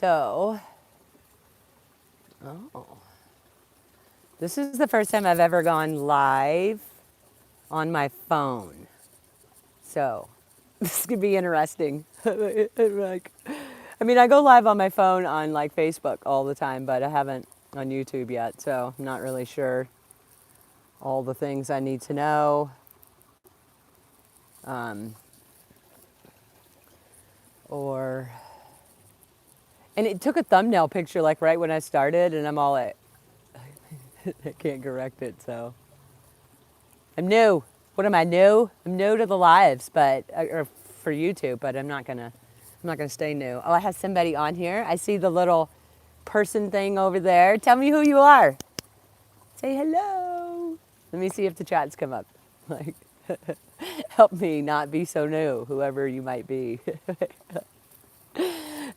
So, oh, this is the first time I've ever gone live on my phone. So, this could be interesting. Like, I mean, I go live on my phone on like Facebook all the time, but I haven't on YouTube yet. So, I'm not really sure all the things I need to know. Um, or, and it took a thumbnail picture like right when I started, and I'm all like, I can't correct it. So, I'm new. What am I new? I'm new to the lives, but or for YouTube, but I'm not gonna stay new. Oh, I have somebody on here. I see the little person thing over there. Tell me who you are. Say hello. Let me see if the chats come up. Like, help me not be so new, whoever you might be.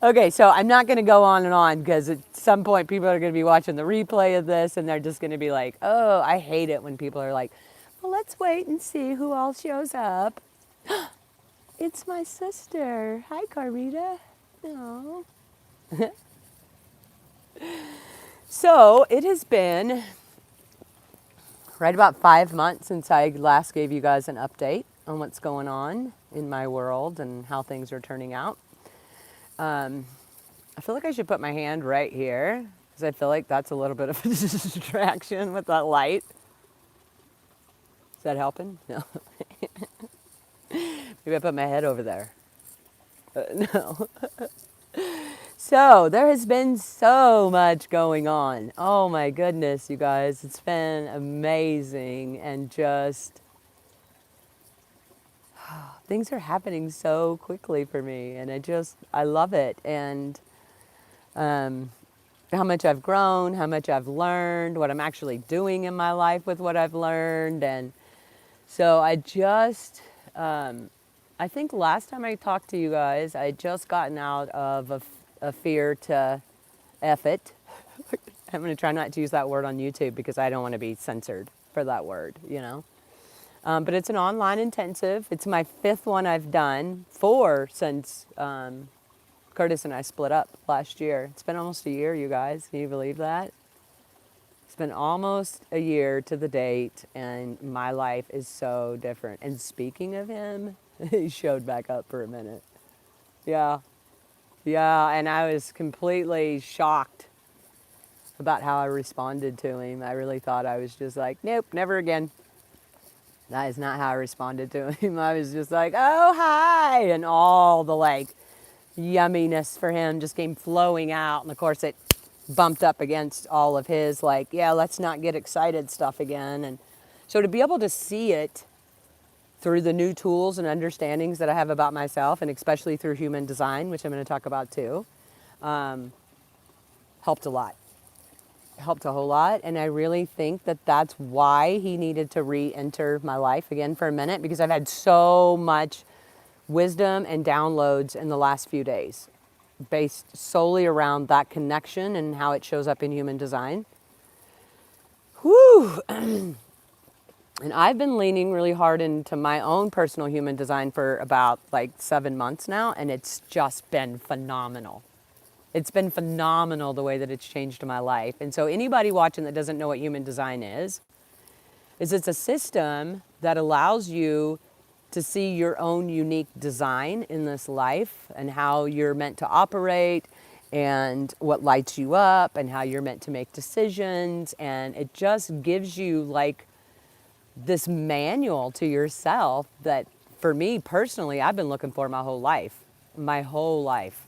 Okay, so I'm not going to go on and on because at some point people are going to be watching the replay of this and they're just going to be like, oh, I hate it when people are like, well, let's wait and see who all shows up. It's my sister. Hi, Carita. Oh. So it has been right about 5 months since I last gave you guys an update on what's going on in my world and how things are turning out. I feel like I should put my hand right here because I feel like that's a little bit of a distraction with that light. Is that helping? No. Maybe I put my head over there. No. So there has been so much going on. Oh my goodness, you guys. It's been amazing and just things are happening so quickly for me and I love it. And how much I've grown, how much I've learned, what I'm actually doing in my life with what I've learned. And so I think last time I talked to you guys, I had just gotten out of a fear to F it. I'm going to try not to use that word on YouTube because I don't want to be censored for that word, you know. But it's an online intensive. It's my 5th one I've done, 4 since Curtis and I split up last year. It's been almost a year, you guys. Can you believe that? It's been almost a year to the date, and my life is so different. And speaking of him, he showed back up for a minute. Yeah. Yeah, and I was completely shocked about how I responded to him. I really thought I was just like, nope, never again. That is not how I responded to him. I was just like, oh, hi. And all the like yumminess for him just came flowing out. And of course it bumped up against all of his like, yeah, let's not get excited stuff again. And so to be able to see it through the new tools and understandings that I have about myself, and especially through human design, which I'm going to talk about too, helped a lot. Helped a whole lot. And I really think that that's why he needed to re-enter my life again for a minute, because I've had so much wisdom and downloads in the last few days based solely around that connection and how it shows up in human design. Whew. And I've been leaning really hard into my own personal human design for about like 7 months now, and it's just been phenomenal. It's been phenomenal the way that it's changed my life. And so anybody watching that doesn't know what human design is it's a system that allows you to see your own unique design in this life and how you're meant to operate and what lights you up and how you're meant to make decisions. And it just gives you like this manual to yourself that for me personally, I've been looking for my whole life.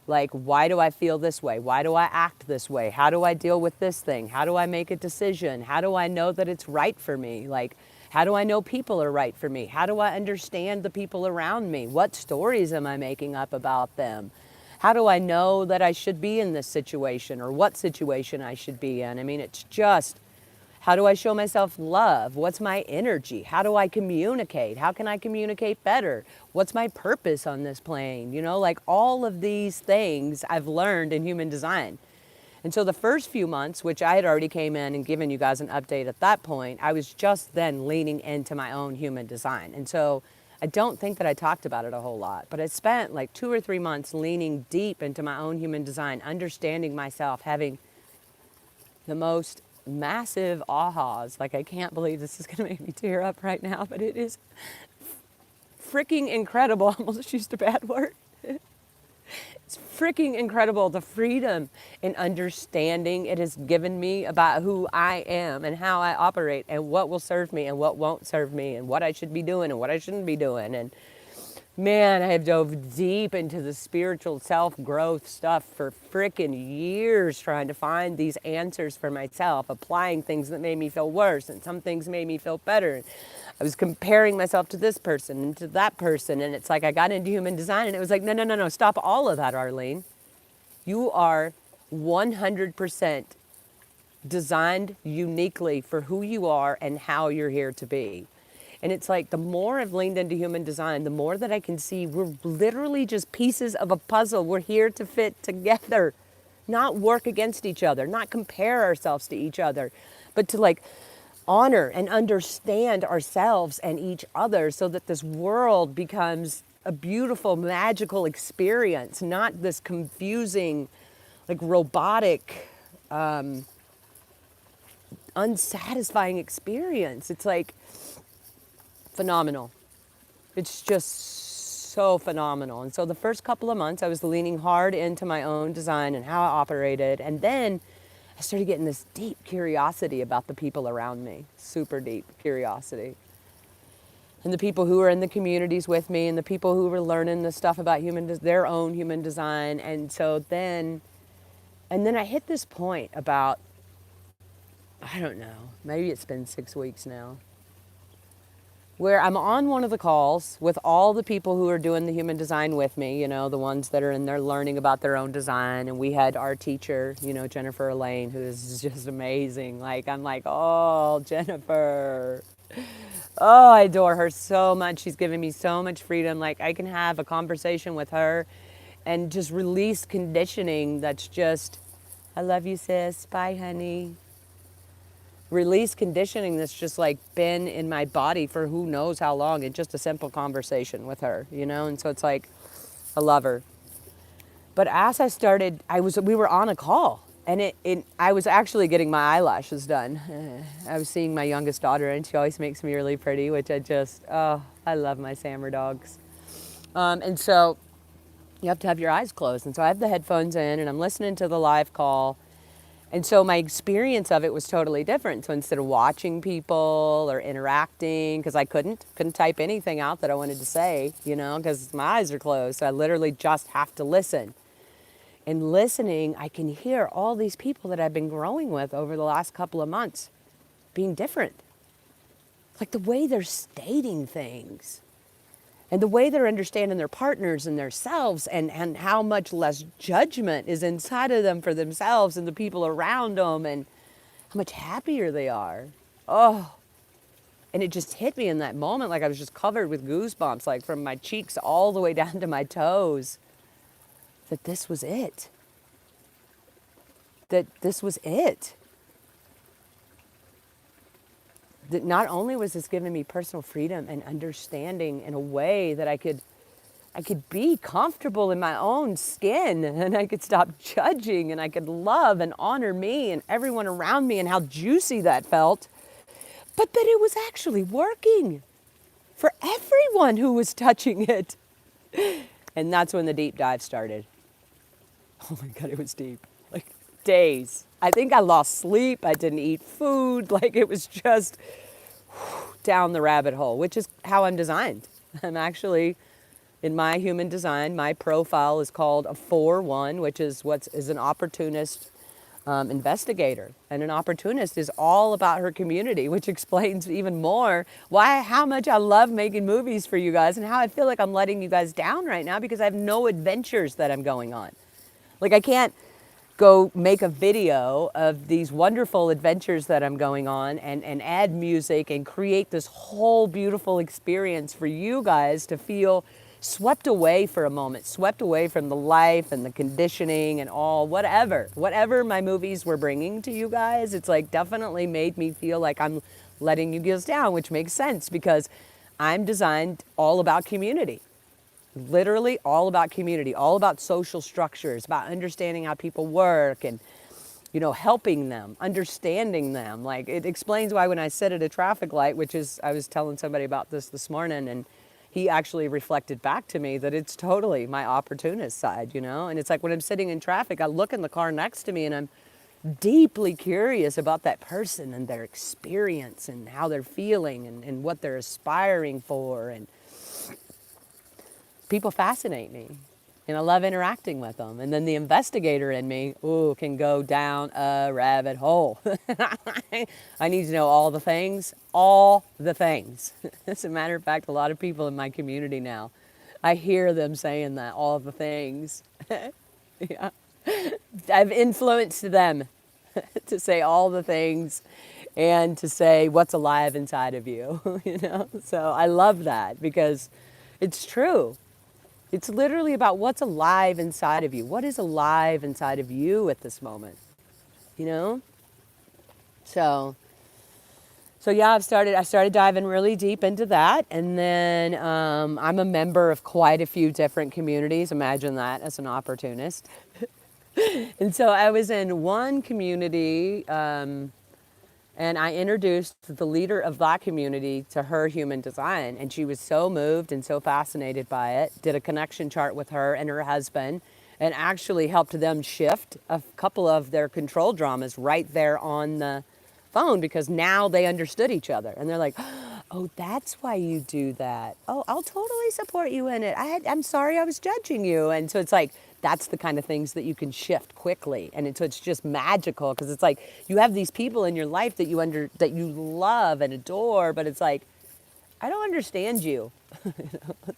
Like, why do I feel this way? Why do I act this way? How do I deal with this thing? How do I make a decision? How do I know that it's right for me? Like, how do I know people are right for me? How do I understand the people around me? What stories am I making up about them? How do I know that I should be in this situation or what situation I should be in? I mean, it's just, how do I show myself love? What's my energy? How do I communicate? How can I communicate better? What's my purpose on this plane? You know, like all of these things I've learned in human design. And so the first few months, which I had already came in and given you guys an update at that point, I was just then leaning into my own human design. And so I don't think that I talked about it a whole lot, but I spent like 2 or 3 months leaning deep into my own human design, understanding myself, having the most massive ahas. Like, I can't believe this is going to make me tear up right now, but it is freaking incredible. I almost used a bad word. It's freaking incredible, the freedom and understanding it has given me about who I am and how I operate and what will serve me and what won't serve me and what I should be doing and what I shouldn't be doing. And man, I have dove deep into the spiritual self-growth stuff for freaking years, trying to find these answers for myself, applying things that made me feel worse, and some things made me feel better. I was comparing myself to this person and to that person, and it's like I got into human design, and it was like, no, no, no, no, stop all of that, Arlene. You are 100% designed uniquely for who you are and how you're here to be. And it's like the more I've leaned into human design, the more that I can see we're literally just pieces of a puzzle. We're here to fit together, not work against each other, not compare ourselves to each other, but to like honor and understand ourselves and each other so that this world becomes a beautiful, magical experience, not this confusing, like robotic, unsatisfying experience. It's like, phenomenal. It's just so phenomenal. And so the first couple of months, I was leaning hard into my own design and how I operated. And then I started getting this deep curiosity about the people around me, super deep curiosity. And the people who were in the communities with me and the people who were learning the stuff about their own human design. And so then I hit this point about, I don't know, maybe it's been 6 weeks now, where I'm on one of the calls with all the people who are doing the human design with me, you know, the ones that are in there learning about their own design. And we had our teacher, you know, Jennifer Elaine, who is just amazing. Like, I'm like, oh, Jennifer. Oh, I adore her so much. She's given me so much freedom. Like, I can have a conversation with her and just release conditioning that's just, I love you, sis. Bye, honey. Release conditioning that's just like been in my body for who knows how long. It's just a simple conversation with her, you know? And so it's like, I love her. But as I started, we were on a call, and I was actually getting my eyelashes done. I was seeing my youngest daughter, and she always makes me really pretty, which I love my Sammer dogs. And so you have to have your eyes closed. And so I have the headphones in, and I'm listening to the live call. And so my experience of it was totally different. So instead of watching people or interacting, because I couldn't type anything out that I wanted to say, you know, because my eyes are closed. So I literally just have to listen. And listening, I can hear all these people that I've been growing with over the last couple of months being different. Like the way they're stating things. And the way they're understanding their partners and themselves, and how much less judgment is inside of them for themselves and the people around them, and how much happier they are. Oh, and it just hit me in that moment, like I was just covered with goosebumps, like from my cheeks all the way down to my toes, that this was it. That this was it. That not only was this giving me personal freedom and understanding in a way that I could be comfortable in my own skin, and I could stop judging, and I could love and honor me and everyone around me, and how juicy that felt, but that it was actually working for everyone who was touching it. And that's when the deep dive started. Oh my God, it was deep. Like days. I think I lost sleep. I didn't eat food. Like it was just down the rabbit hole, which is how I'm designed. I'm actually, in my human design, my profile is called a 4-1, which is an opportunist investigator. And an opportunist is all about her community, which explains even more how much I love making movies for you guys, and how I feel like I'm letting you guys down right now because I have no adventures that I'm going on. Like I can't go make a video of these wonderful adventures that I'm going on and add music and create this whole beautiful experience for you guys to feel swept away for a moment, swept away from the life and the conditioning and all, whatever my movies were bringing to you guys. It's like definitely made me feel like I'm letting you guys down, which makes sense because I'm designed all about community. Literally all about community, all about social structures, about understanding how people work and, helping them, understanding them. Like, it explains why when I sit at a traffic light, which is, I was telling somebody about this morning, and he actually reflected back to me that it's totally my opportunist side, And it's like when I'm sitting in traffic, I look in the car next to me and I'm deeply curious about that person and their experience and how they're feeling and what they're aspiring for. And people fascinate me. And I love interacting with them. And then the investigator in me, can go down a rabbit hole. I need to know all the things, all the things. As a matter of fact, a lot of people in my community now, I hear them saying that, all the things. Yeah. I've influenced them to say all the things and to say what's alive inside of you, So I love that because it's true. It's literally about what's alive inside of you. What is alive inside of you at this moment? You know? So yeah, I started diving really deep into that. And then I'm a member of quite a few different communities. Imagine that as an opportunist. And so I was in one community, and I introduced the leader of that community to her human design. And she was so moved and so fascinated by it, did a connection chart with her and her husband, and actually helped them shift a couple of their control dramas right there on the phone, because now they understood each other. And they're like, oh, that's why you do that. Oh, I'll totally support you in it. I'm sorry I was judging you. And so it's like, that's the kind of things that you can shift quickly. And it's just magical, because it's like you have these people in your life that you love and adore, but it's like, I don't understand you.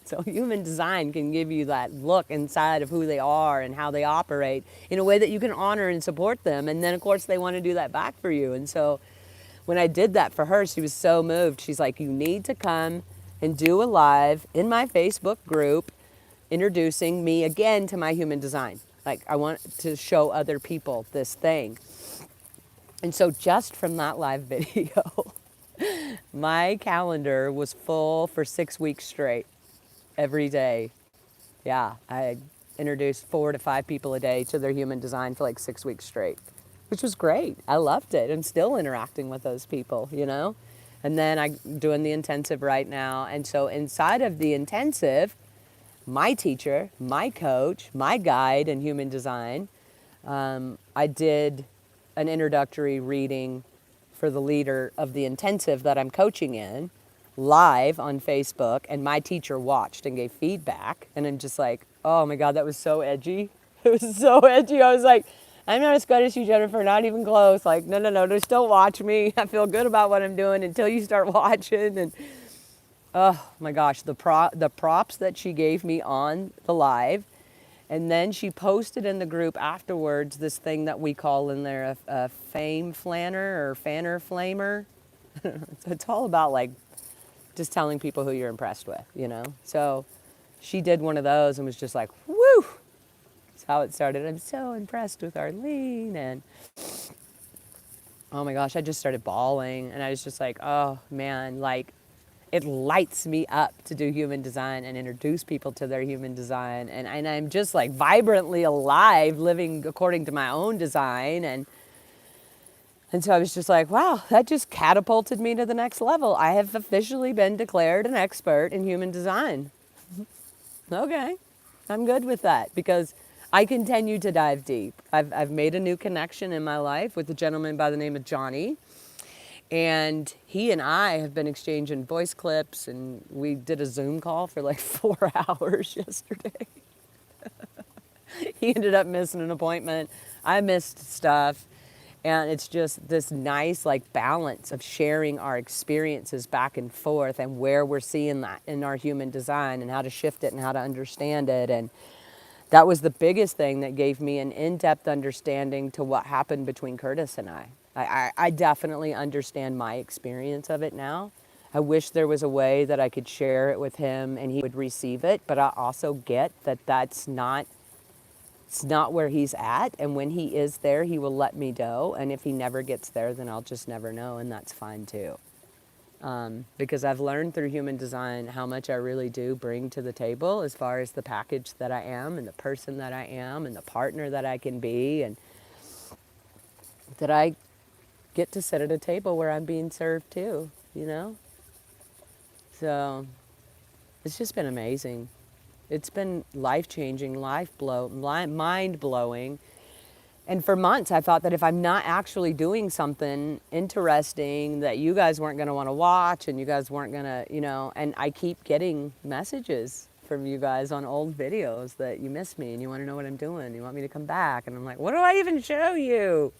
So human design can give you that look inside of who they are and how they operate in a way that you can honor and support them. And then of course they want to do that back for you. And so when I did that for her, she was so moved. She's like, you need to come and do a live in my Facebook group introducing me again to my human design. Like, I want to show other people this thing. And so just from that live video, my calendar was full for 6 weeks straight, every day. Yeah, I introduced 4 to 5 people a day to their human design for like 6 weeks straight, which was great. I loved it. I'm still interacting with those people, And then I'm doing the intensive right now. And so inside of the intensive, my teacher, my coach, my guide in human design, I did an introductory reading for the leader of the intensive that I'm coaching in, live on Facebook, and my teacher watched and gave feedback. And I'm just like, oh my God, that was so edgy. It was so edgy. I was like, I'm not as good as you, Jennifer, not even close. Like, no, just don't watch me. I feel good about what I'm doing until you start watching. And oh my gosh, the props that she gave me on the live. And then she posted in the group afterwards this thing that we call in there a fame flanner or fanner flamer. It's all about like just telling people who you're impressed with, So she did one of those and was just like, woo! That's how it started. I'm so impressed with Arlene. And oh my gosh, I just started bawling. And I was just like, oh man, like, it lights me up to do human design and introduce people to their human design. And I'm just like vibrantly alive, living according to my own design. And so I was just like, wow, that just catapulted me to the next level. I have officially been declared an expert in human design. Okay, I'm good with that because I continue to dive deep. I've made a new connection in my life with a gentleman by the name of Johnny. And he and I have been exchanging voice clips, and we did a Zoom call for like 4 hours yesterday. He ended up missing an appointment. I missed stuff. And it's just this nice like balance of sharing our experiences back and forth and where we're seeing that in our human design and how to shift it and how to understand it. And that was the biggest thing that gave me an in-depth understanding to what happened between Curtis and I. I definitely understand my experience of it now. I wish there was a way that I could share it with him and he would receive it, but I also get that it's not where he's at, and when he is there, he will let me know, and if he never gets there, then I'll just never know, and that's fine too. because I've learned through human design how much I really do bring to the table as far as the package that I am and the person that I am and the partner that I can be, and that I get to sit at a table where I'm being served too, you know? So it's just been amazing. It's been life-changing, mind-blowing. And for months, I thought that if I'm not actually doing something interesting, that you guys weren't going to want to watch and you guys weren't going to, you know, and I keep getting messages from you guys on old videos that you miss me and you want to know what I'm doing. You want me to come back. And I'm like, what do I even show you?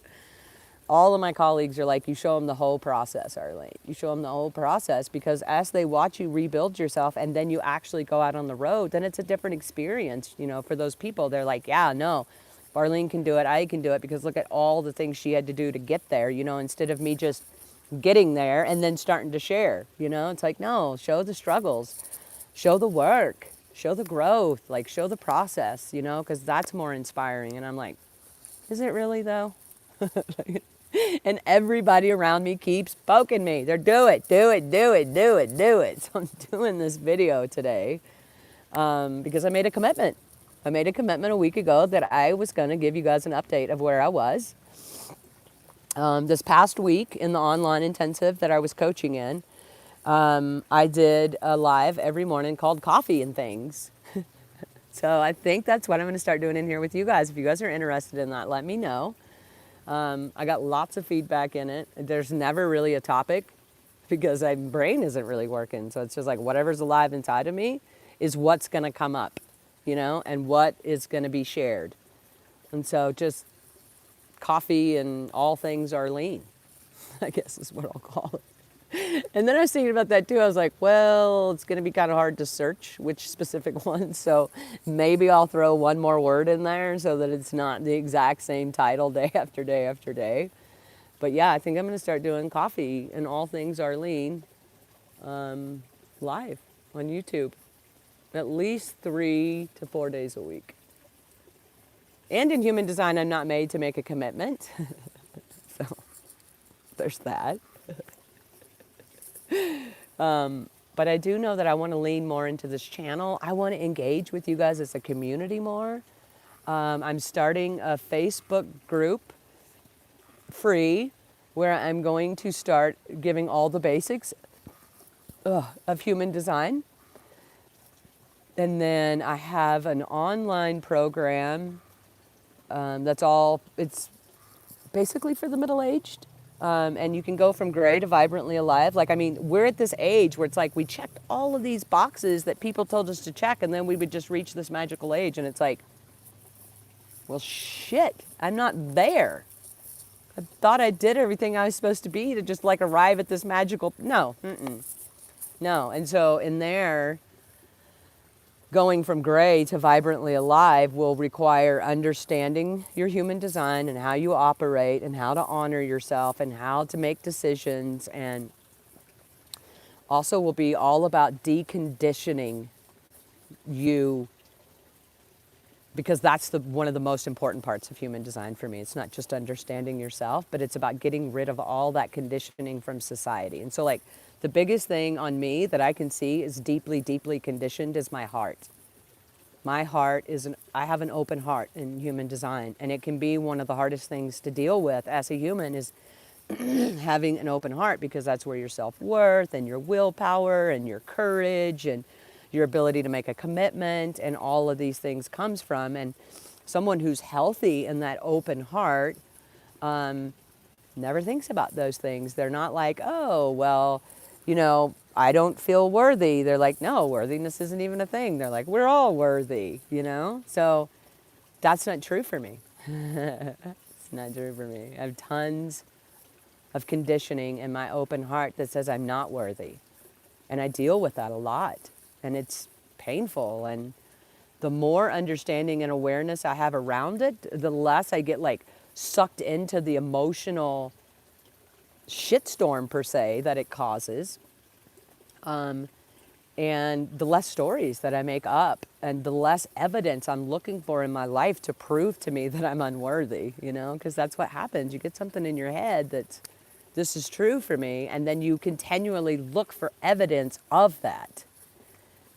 All of my colleagues are like, you show them the whole process, Arlene. You show them the whole process, because as they watch you rebuild yourself and then you actually go out on the road, then it's a different experience, you know, for those people. They're like, yeah, no, if Arlene can do it, I can do it, because look at all the things she had to do to get there, you know, instead of me just getting there and then starting to share, you know. It's like, no, show the struggles, show the work, show the growth, like show the process, you know, because that's more inspiring. And I'm like, is it really though? And everybody around me keeps poking me. They're do it. So I'm doing this video today because I made a commitment. I made a commitment a week ago that I was going to give you guys an update of where I was. This past week in the online intensive that I was coaching in, I did a live every morning called Coffee and Things. So I think that's what I'm going to start doing in here with you guys. If you guys are interested in that, let me know. I got lots of feedback in it. There's never really a topic because my brain isn't really working. So it's just like whatever's alive inside of me is what's going to come up, you know, and what is going to be shared. And so just coffee and all things Arlene, I guess is what I'll call it. And then I was thinking about that too. I was like, well, it's going to be kind of hard to search which specific ones. So maybe I'll throw one more word in there so that it's not the exact same title day after day after day. But yeah, I think I'm going to start doing coffee and all things Arlene live on YouTube at least 3 to 4 days a week. And in human design, I'm not made to make a commitment. So there's that. But I do know that I want to lean more into this channel. I want to engage with you guys as a community more. I'm starting a Facebook group free where I'm going to start giving all the basics of human design. And then I have an online program it's basically for the middle-aged. And you can go from gray to vibrantly alive. Like, I mean, we're at this age where it's like we checked all of these boxes that people told us to check, and then we would just reach this magical age. And it's like, well, shit, I'm not there. I thought I did everything I was supposed to be to just like arrive at this magical, no. And so in there, going from gray to vibrantly alive will require understanding your human design and how you operate and how to honor yourself and how to make decisions, and also will be all about deconditioning you, because that's one of the most important parts of human design for me. It's not just understanding yourself, but it's about getting rid of all that conditioning from society. And so like the biggest thing on me that I can see is deeply, deeply conditioned is my heart. My heart I have an open heart in human design, and it can be one of the hardest things to deal with as a human is having an open heart, because that's where your self-worth and your willpower and your courage and your ability to make a commitment and all of these things comes from. And someone who's healthy in that open heart never thinks about those things. They're not like, oh, well, you know, I don't feel worthy. They're like, no, worthiness isn't even a thing. They're like, we're all worthy, you know? So that's not true for me. It's not true for me. I have tons of conditioning in my open heart that says I'm not worthy. And I deal with that a lot. And it's painful. And the more understanding and awareness I have around it, the less I get like sucked into the emotional shitstorm per se that it causes. And the less stories that I make up and the less evidence I'm looking for in my life to prove to me that I'm unworthy, you know, because that's what happens. You get something in your head that's this is true for me. And then you continually look for evidence of that.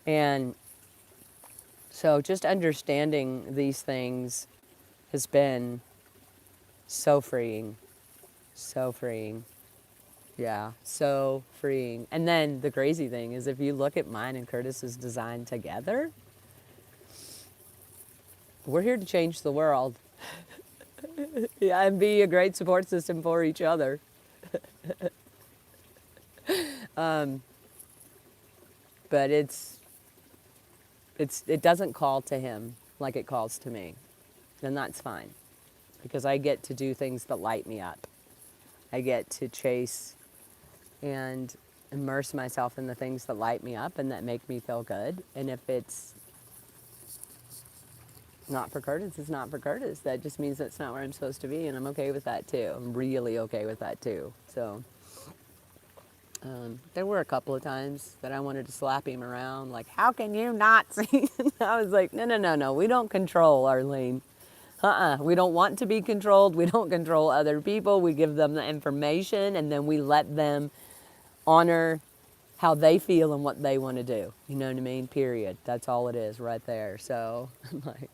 And so just understanding these things has been so freeing. So freeing. Yeah, so freeing. And then the crazy thing is if you look at mine and Curtis's design together, we're here to change the world. Yeah, and be a great support system for each other. But it doesn't call to him like it calls to me. And that's fine. Because I get to do things that light me up. I get to chase and immerse myself in the things that light me up and that make me feel good. And if it's not for Curtis, it's not for Curtis. That just means that's not where I'm supposed to be, and I'm okay with that too. I'm really okay with that too. So there were a couple of times that I wanted to slap him around, like, how can you not see? I was like, no, we don't control, Arlene. We don't want to be controlled. We don't control other people. We give them the information, and then we let them honor how they feel and what they want to do. You know what I mean? Period. That's all it is right there. So I'm like,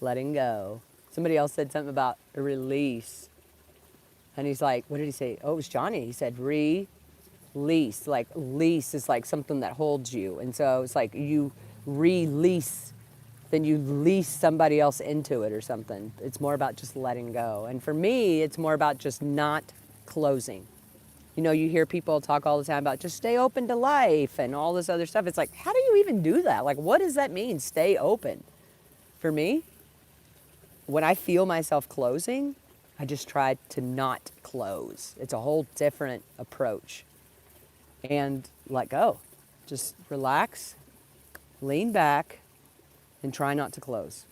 letting go. Somebody else said something about a release. And he's like, what did he say? Oh, it was Johnny. He said release. Like lease is like something that holds you. And so it's like you release, then you lease somebody else into it or something. It's more about just letting go. And for me, it's more about just not closing. You know, you hear people talk all the time about just stay open to life and all this other stuff. It's like, how do you even do that? Like, what does that mean, stay open? For me, when I feel myself closing, I just try to not close. It's a whole different approach. And let go. Just relax, lean back, and try not to close.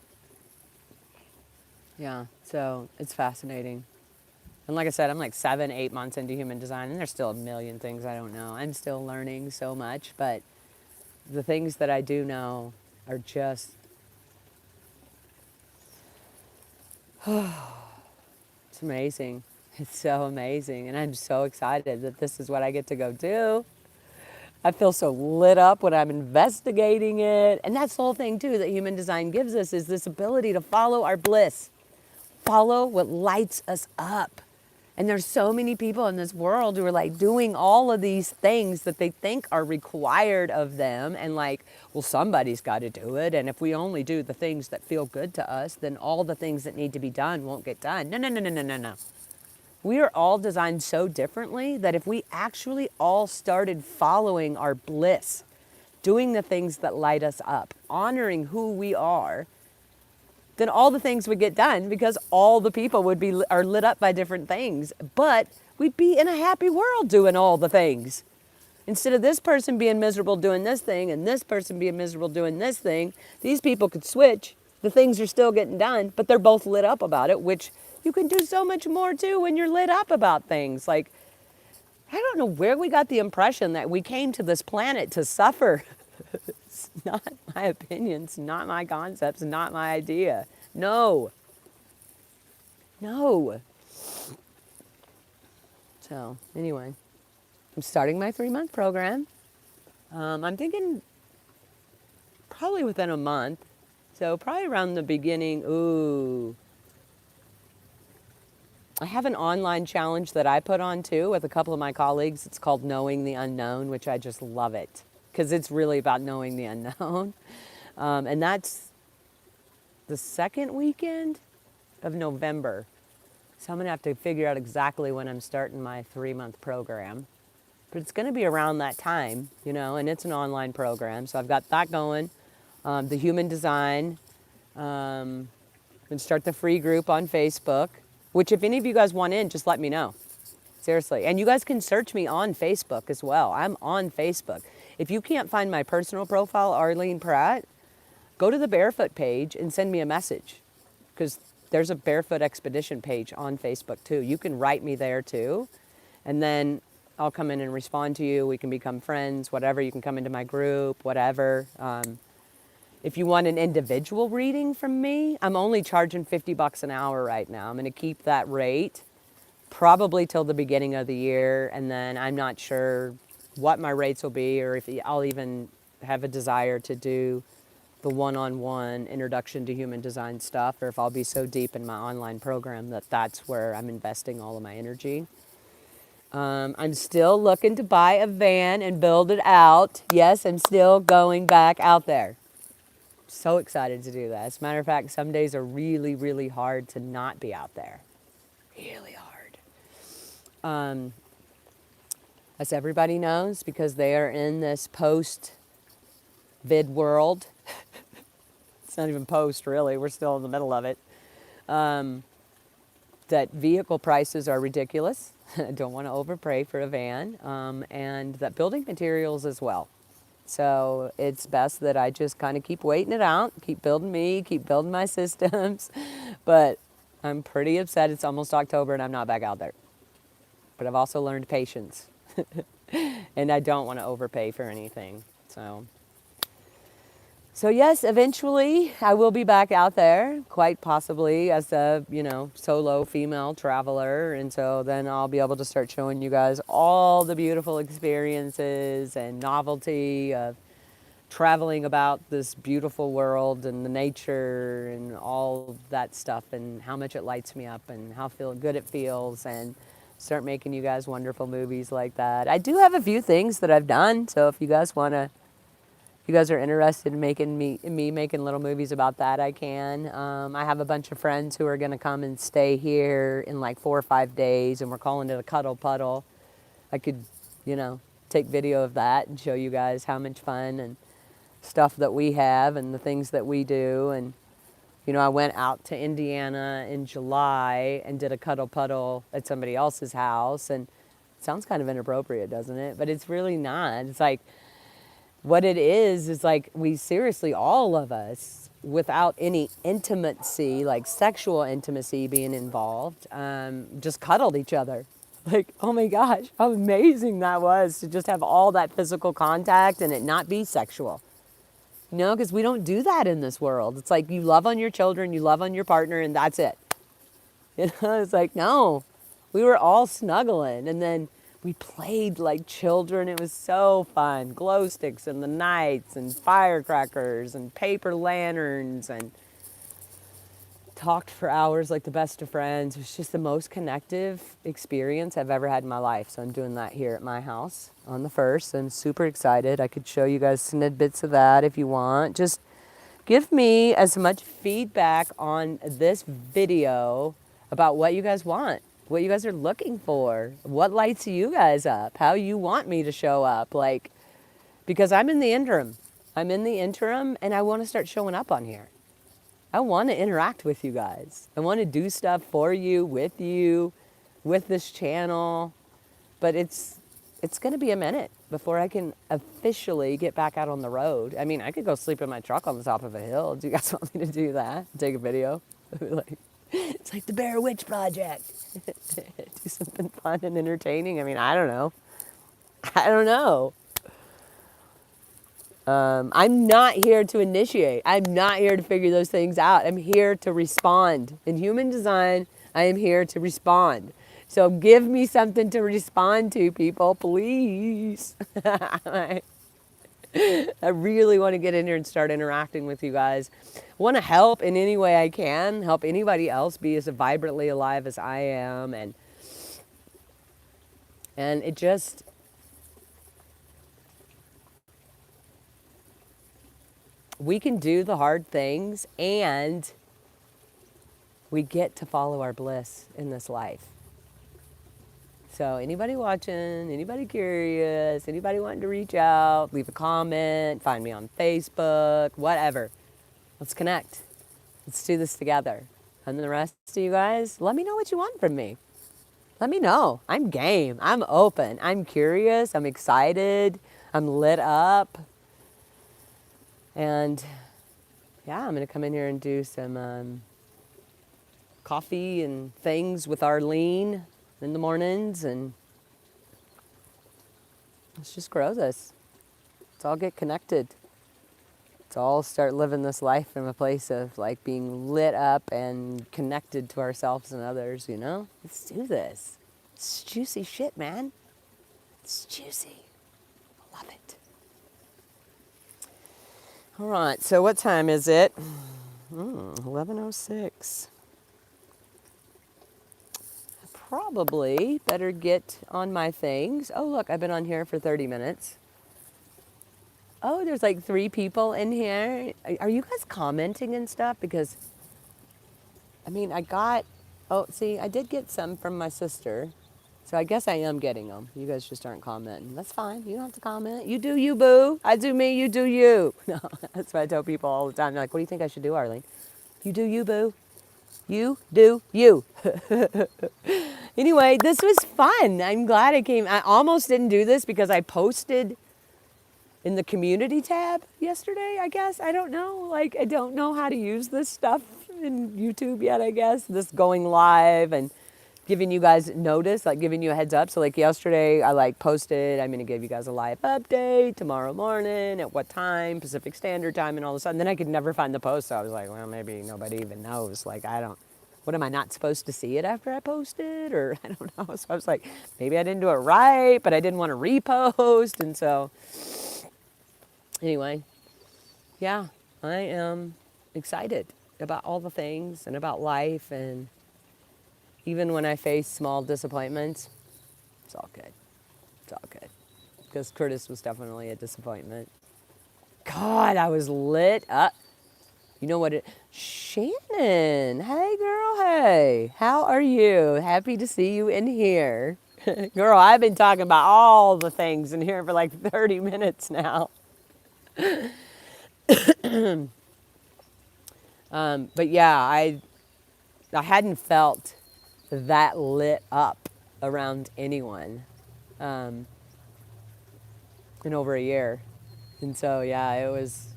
Yeah, so it's fascinating. And like I said, I'm like 7-8 months into human design, and there's still a million things I don't know. I'm still learning so much, but the things that I do know are just it's amazing. It's so amazing. And I'm so excited that this is what I get to go do. I feel so lit up when I'm investigating it. And that's the whole thing, too, that human design gives us is this ability to follow our bliss, follow what lights us up. And there's so many people in this world who are like doing all of these things that they think are required of them. And like, well, somebody's got to do it. And if we only do the things that feel good to us, then all the things that need to be done won't get done. No. We are all designed so differently that if we actually all started following our bliss, doing the things that light us up, honoring who we are, then all the things would get done because all the people are lit up by different things. But we'd be in a happy world doing all the things. Instead of this person being miserable doing this thing and this person being miserable doing this thing, these people could switch. The things are still getting done, but they're both lit up about it, which you can do so much more too when you're lit up about things. Like, I don't know where we got the impression that we came to this planet to suffer. It's not my opinions, not my concepts, not my idea. No. So, anyway, I'm starting my 3-month program. I'm thinking probably within a month. So, probably around the beginning, I have an online challenge that I put on too with a couple of my colleagues. It's called Knowing the Unknown, which I just love it because it's really about knowing the unknown. And that's the second weekend of November. So I'm going to have to figure out exactly when I'm starting my 3-month program. But it's going to be around that time, you know, and it's an online program. So I've got that going. The human design. I'm going to start the free group on Facebook, which if any of you guys want in, just let me know. Seriously. And you guys can search me on Facebook as well. I'm on Facebook. If you can't find my personal profile, Arlene Pratt, go to the Barefoot page and send me a message because there's a Barefoot Expedition page on Facebook too. You can write me there too. And then I'll come in and respond to you. We can become friends, whatever. You can come into my group, whatever. If you want an individual reading from me, I'm only charging $50 an hour right now. I'm going to keep that rate probably till the beginning of the year, and then I'm not sure what my rates will be or if I'll even have a desire to do the one-on-one introduction to human design stuff, or if I'll be so deep in my online program that that's where I'm investing all of my energy. I'm still looking to buy a van and build it out. Yes, I'm still going back out there. So excited to do that. As a matter of fact, some days are really, really hard to not be out there. Really hard. As everybody knows, because they are in this post-vid world. It's not even post, really. We're still in the middle of it. That vehicle prices are ridiculous. I don't want to overpay for a van. And that building materials as well. So it's best that I just kind of keep waiting it out, keep building me, keep building my systems. But I'm pretty upset it's almost October and I'm not back out there. But I've also learned patience. And I don't want to overpay for anything. So yes, eventually I will be back out there, quite possibly as a, solo female traveler. And so then I'll be able to start showing you guys all the beautiful experiences and novelty of traveling about this beautiful world and the nature and all that stuff and how much it lights me up and how good it feels, and start making you guys wonderful movies like that. I do have a few things that I've done, so if you guys are interested in making me making little movies about that, I can. I have a bunch of friends who are going to come and stay here in like 4 or 5 days, and we're calling it a cuddle puddle. I could, take video of that and show you guys how much fun and stuff that we have and the things that we do. And, I went out to Indiana in July and did a cuddle puddle at somebody else's house. And it sounds kind of inappropriate, doesn't it? But it's really not. It's like, what it is like we seriously, all of us, without any intimacy, like sexual intimacy being involved, just cuddled each other. Like, oh my gosh, how amazing that was to just have all that physical contact and it not be sexual. Because we don't do that in this world. It's like you love on your children, you love on your partner, and that's it. It's like, no, we were all snuggling, and then we played like children. It was so fun. Glow sticks in the nights and firecrackers and paper lanterns, and talked for hours like the best of friends. It was just the most connective experience I've ever had in my life. So I'm doing that here at my house on the 1st. I'm super excited. I could show you guys snippets of that if you want. Just give me as much feedback on this video about what you guys want, what you guys are looking for, what lights you guys up, how you want me to show up. Because I'm in the interim. And I want to start showing up on here. I want to interact with you guys. I want to do stuff for you, with this channel. But it's going to be a minute before I can officially get back out on the road. I mean, I could go sleep in my truck on the top of a hill. Do you guys want me to do that? Take a video? It's like the Bear Witch Project. Do something fun and entertaining. I mean, I don't know. I'm not here to initiate. I'm not here to figure those things out. I'm here to respond. In human design, I am here to respond. So give me something to respond to, people, please. I really want to get in here and start interacting with you guys. I want to help in any way I can, help anybody else be as vibrantly alive as I am. And it just... we can do the hard things, and we get to follow our bliss in this life. So anybody watching, anybody curious, anybody wanting to reach out, leave a comment, find me on Facebook, whatever. Let's connect. Let's do this together. And the rest of you guys, let me know what you want from me. Let me know. I'm game. I'm open. I'm curious. I'm excited. I'm lit up. And yeah, I'm going to come in here and do some coffee and things with Arlene in the mornings, and let's just grow this. Let's all get connected. Let's all start living this life from a place of like being lit up and connected to ourselves and others, Let's do this. It's juicy shit, man. It's juicy. I love it. All right, so what time is it? 11:06. I probably better get on my things. Oh, look, I've been on here for 30 minutes. Oh, there's like 3 people in here. Are you guys commenting and stuff? Because, I mean, oh, see, I did get some from my sister. So I guess I am getting them. You guys just aren't commenting. That's fine. You don't have to comment. You do you, boo. I do me, you do you. No, that's what I tell people all the time. They're like, what do you think I should do, Arlene? You do you, boo. You do you. Anyway, this was fun. I'm glad I came. I almost didn't do this because I posted in the community tab yesterday, I guess. I don't know. Like, I don't know how to use this stuff in YouTube yet, I guess. This going live and giving you guys notice, like giving you a heads up. So like yesterday, I like posted, I'm gonna give you guys a live update tomorrow morning at what time, Pacific Standard Time, and all of a sudden, then I could never find the post. So I was like, well, maybe nobody even knows. Like, what am I not supposed to see it after I posted? Or I don't know. So I was like, maybe I didn't do it right, but I didn't want to repost. And so anyway, yeah, I am excited about all the things and about life, and even when I face small disappointments, it's all good. It's all good. Because Curtis was definitely a disappointment. God, I was lit up. You know what Shannon, hey girl, hey. How are you? Happy to see you in here. Girl, I've been talking about all the things in here for like 30 minutes now. But yeah, I hadn't felt that lit up around anyone in over a year. And so, yeah, it was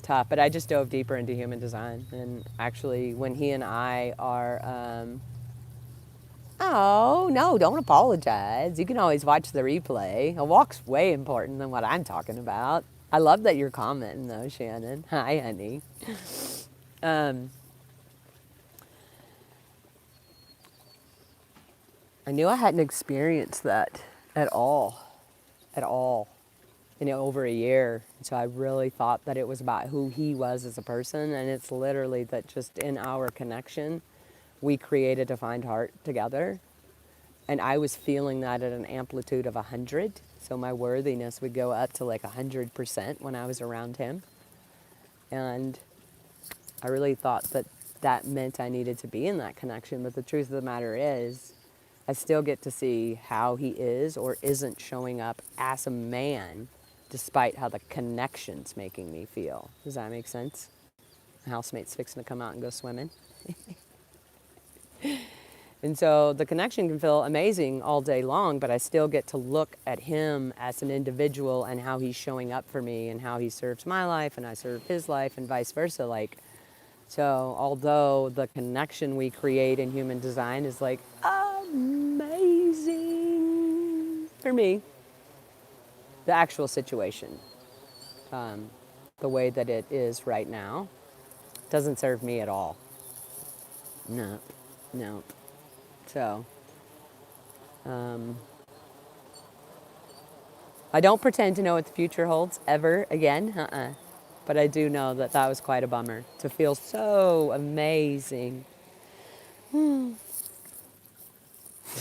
tough. But I just dove deeper into human design. And actually, when he and I are, oh, no, don't apologize. You can always watch the replay. A walk's way important than what I'm talking about. I love that you're commenting, though, Shannon. Hi, honey. I knew I hadn't experienced that at all, in over a year. So I really thought that it was about who he was as a person, and it's literally that just in our connection, we create a defined heart together. And I was feeling that at an amplitude of 100. So my worthiness would go up to like 100% when I was around him. And I really thought that that meant I needed to be in that connection. But the truth of the matter is, I still get to see how he is or isn't showing up as a man, despite how the connection's making me feel. Does that make sense? My housemate's fixing to come out and go swimming. And so the connection can feel amazing all day long, but I still get to look at him as an individual and how he's showing up for me and how he serves my life and I serve his life and vice versa. Like, so although the connection we create in human design is like amazing for me, the actual situation, the way that it is right now, doesn't serve me at all. No, no. So, I don't pretend to know what the future holds ever again. But I do know that that was quite a bummer to feel so amazing.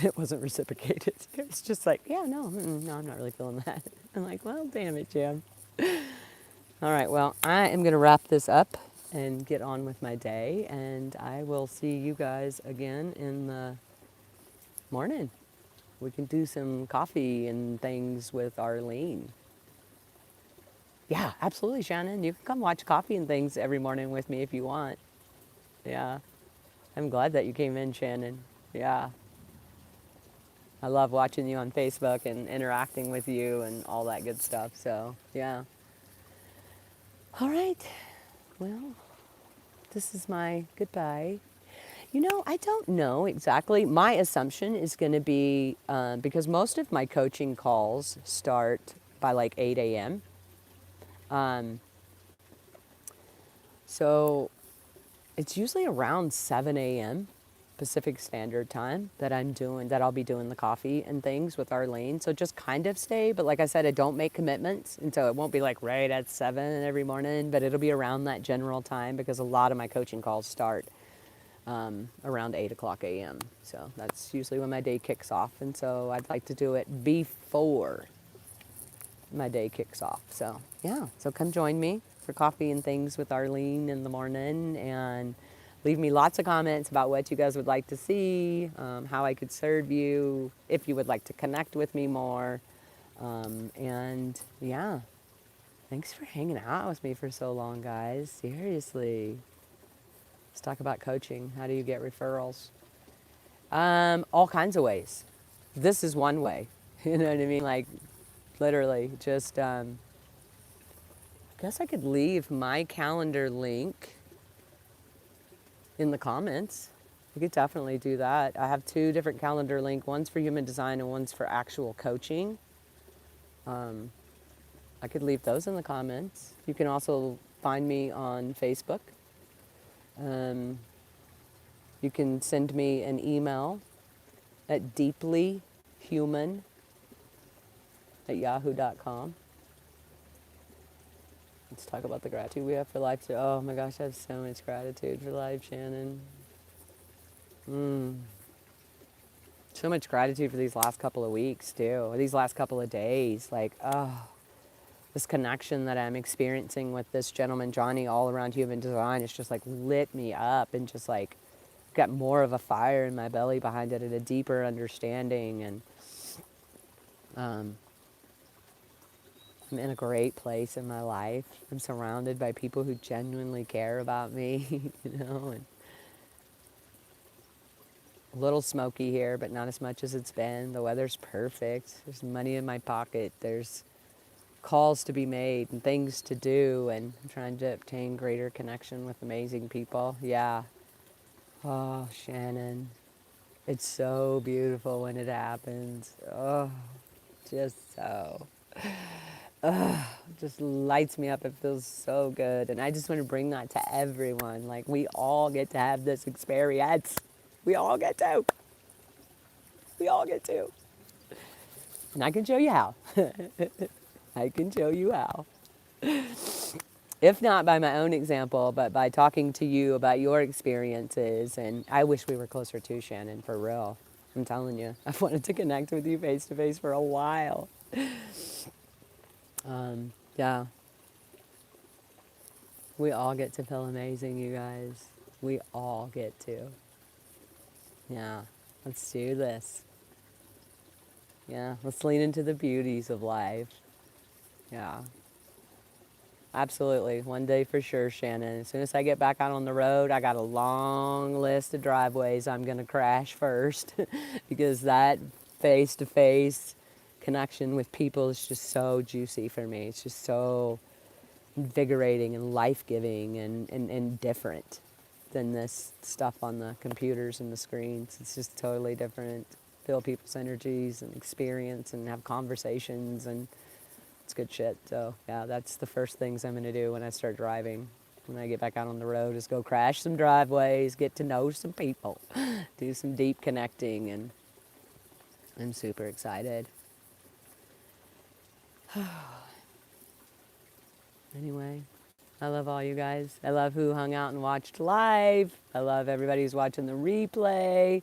It wasn't reciprocated. It was just like, yeah, no, no, I'm not really feeling that. I'm like, well, damn it, Jim. All right, well, I am going to wrap this up and get on with my day, and I will see you guys again in the morning. We can do some coffee and things with Arlene. Yeah, absolutely, Shannon. You can come watch Coffee and Things every morning with me if you want. Yeah. I'm glad that you came in, Shannon. Yeah. I love watching you on Facebook and interacting with you and all that good stuff. So, yeah. All right. Well, this is my goodbye. You know, I don't know exactly. My assumption is going to be because most of my coaching calls start by like 8 a.m. So it's usually around 7 a.m. Pacific Standard Time that I'll be doing the coffee and things with Arlene. So just kind of stay, but like I said, I don't make commitments. And so it won't be like right at 7 every morning, but it'll be around that general time because a lot of my coaching calls start around 8 o'clock a.m. So that's usually when my day kicks off. And so I'd like to do it before my day kicks off. So yeah, so come join me for coffee and things with Arlene in the morning, and leave me lots of comments about what you guys would like to see, how I could serve you, if you would like to connect with me more. And yeah, thanks for hanging out with me for so long, guys. Seriously. Let's talk about coaching. How do you get referrals? All kinds of ways. This is one way. You know what I mean? Like, literally, just, I guess I could leave my calendar link in the comments. You could definitely do that. I have 2 different calendar links. One's for human design and one's for actual coaching. I could leave those in the comments. You can also find me on Facebook. You can send me an email at deeplyhuman@yahoo.com. Let's talk about the gratitude we have for life too. Oh my gosh, I have so much gratitude for life, Shannon. So much gratitude for these last couple of weeks too, these last couple of days. Like, this connection that I'm experiencing with this gentleman, Johnny, all around human design, it's just like lit me up and just like got more of a fire in my belly behind it and a deeper understanding. And I'm in a great place in my life. I'm surrounded by people who genuinely care about me, you know, and a little smoky here, but not as much as it's been. The weather's perfect. There's money in my pocket. There's calls to be made and things to do, and I'm trying to obtain greater connection with amazing people. Yeah. Oh, Shannon. It's so beautiful when it happens. Oh, just so. Just lights me up. It feels so good. And I just want to bring that to everyone. Like, we all get to have this experience. We all get to. We all get to. And I can show you how. I can show you how. If not by my own example, but by talking to you about your experiences. And I wish we were closer to Shannon, for real. I'm telling you, I've wanted to connect with you face to face for a while. Yeah. We all get to feel amazing, you guys. We all get to. Yeah. Let's do this. Yeah. Let's lean into the beauties of life. Yeah. Absolutely. One day for sure, Shannon. As soon as I get back out on the road, I got a long list of driveways I'm going to crash first because that face-to-face connection with people is just so juicy for me. It's just so invigorating and life-giving and different than this stuff on the computers and the screens. It's just totally different. Feel people's energies and experience and have conversations, and it's good shit. So yeah, that's the first things I'm gonna do when I start driving. When I get back out on the road is go crash some driveways, get to know some people, do some deep connecting, and I'm super excited. Anyway, I love all you guys. I love who hung out and watched live. I love everybody who's watching the replay.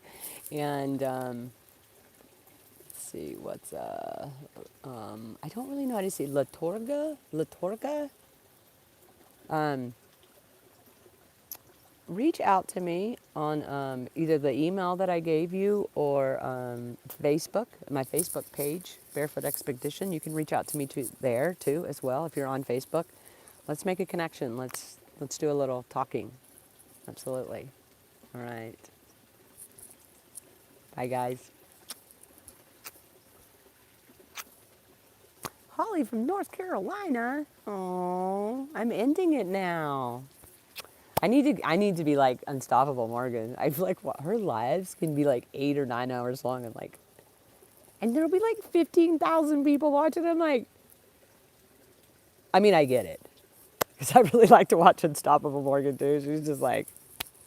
And let's see, what's I don't really know how to say Latorga. Reach out to me on either the email that I gave you or Facebook, my Facebook page, Barefoot Expedition. You can reach out to me there too as well if you're on Facebook. Let's make a connection. Let's do a little talking. Absolutely. All right. Bye, guys. Holly from North Carolina. Oh, I'm ending it now. I need to be like Unstoppable Morgan. I feel like her lives can be like 8 or 9 hours long, and there'll be like 15,000 people watching. I'm like, I mean, I get it, because I really like to watch Unstoppable Morgan too. She's just like,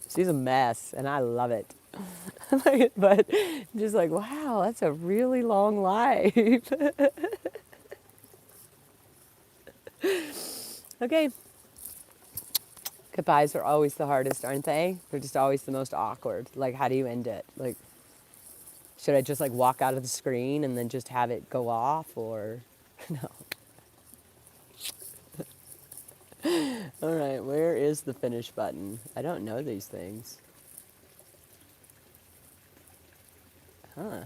she's a mess, and I love it. But just like, wow, that's a really long life. Okay. Goodbyes are always the hardest, aren't they? They're just always the most awkward. Like, how do you end it? Like, should I just like walk out of the screen and then just have it go off, or no? All right, where is the finish button? I don't know these things. Huh.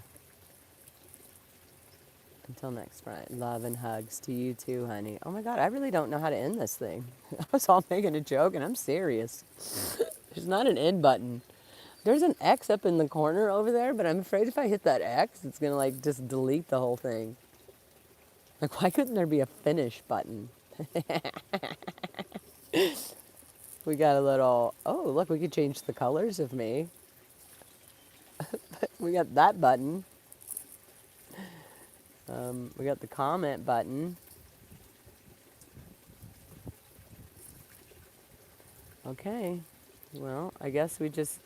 Until next Friday. Love and hugs to you too, honey. Oh my God, I really don't know how to end this thing. I was all making a joke and I'm serious. There's not an end button. There's an X up in the corner over there, but I'm afraid if I hit that X, it's gonna like just delete the whole thing. Like, why couldn't there be a finish button? We got a little, oh, look, we could change the colors of me. We got that button. We got the comment button. Okay, well, I guess we just,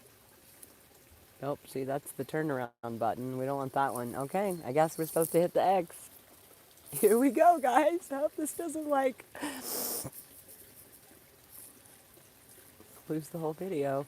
oh, see, that's the turnaround button. We don't want that one. Okay, I guess we're supposed to hit the X. Here we go, guys. I hope this doesn't like lose the whole video.